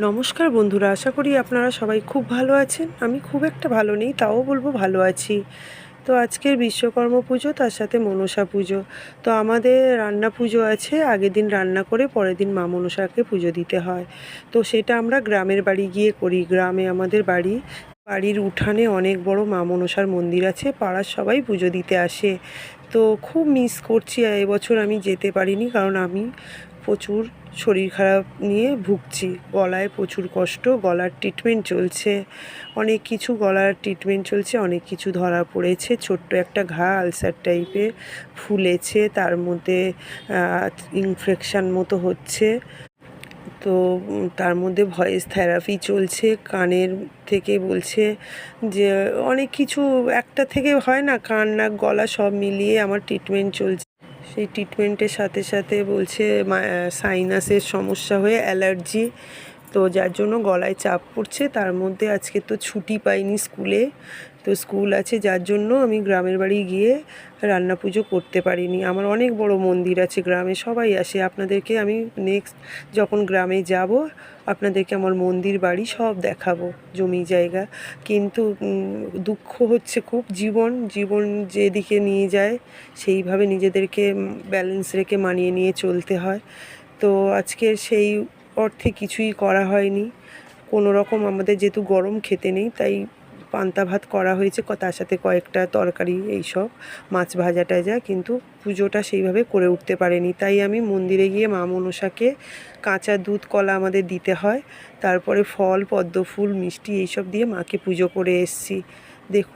নমস্কার বন্ধুরা, আশা করি আপনারা সবাই খুব ভালো আছেন। আমি খুব একটা ভালো নেই, তাও বলবো ভালো আছি। তো আজকের বিশ্বকর্মা পুজো, তার সাথে মনসা পুজো। তো আমাদের রান্না পুজো আছে, আগের দিন রান্না করে পরের দিন মা মনসাকে পুজো দিতে হয়। তো সেটা আমরা গ্রামের বাড়ি গিয়ে করি। গ্রামে আমাদের বাড়ি, বাড়ির উঠানে অনেক বড় মা মনসার মন্দির আছে, পাড়ার সবাই পুজো দিতে আসে। তো খুব মিস করছি, এবছর আমি যেতে পারিনি, কারণ আমি প্রচুর শরীর খারাপ নিয়ে ভুগছি। গলায় প্রচুর কষ্ট, গলার ট্রিটমেন্ট চলছে, অনেক কিছু গলার ট্রিটমেন্ট চলছে, অনেক কিছু ধরা পড়েছে। ছোট্ট একটা ঘা আলসার টাইপের ফুলেছে, তার মধ্যে ইনফেকশান মতো হচ্ছে। তো তার মধ্যে ভয়েস থেরাপি চলছে, কানের থেকে বলছে যে অনেক কিছু একটা থেকে হয় না, কান নাক গলা সব মিলিয়ে আমার ট্রিটমেন্ট চলছে। সেই ট্রিটমেন্টের সাথে সাথে বলছে সাইনাসের সমস্যা হয়ে অ্যালার্জি, তো যার জন্য গলায় চাপ পড়ছে। তার মধ্যে আজকে তো ছুটি পাইনি স্কুলে, তো স্কুল আছে, যার জন্য আমি গ্রামের বাড়ি গিয়ে রান্না পুজো করতে পারিনি। আমার অনেক বড় মন্দির আছে গ্রামে, সবাই আসে। আপনাদেরকে আমি নেক্সট যখন গ্রামে যাব, আপনাদেরকে আমার মন্দির বাড়ি সব দেখাবো, জমি জায়গা। কিন্তু দুঃখ হচ্ছে খুব, জীবন জীবন যেদিকে নিয়ে যায় সেইভাবে নিজেদেরকে ব্যালেন্স রেখে মানিয়ে নিয়ে চলতে হয়। তো আজকে সেই অর্থে কিছুই করা হয়নি কোনো রকম। আমাদের যেহেতু গরম খেতে নেই, তাই পান্তা ভাত করা হয়েছে, তার সাথে কয়েকটা তরকারি, এইসব মাছ ভাজা টাজা, কিন্তু পুজোটা সেইভাবে করে উঠতে পারেনি। তাই আমি মন্দিরে গিয়ে মা মনসাকে কাঁচা দুধ কলা আমাদের দিতে হয়, তারপরে ফল পদ্ম ফুল মিষ্টি এইসব দিয়ে মাকে পুজো করে এসেছি। দেখুন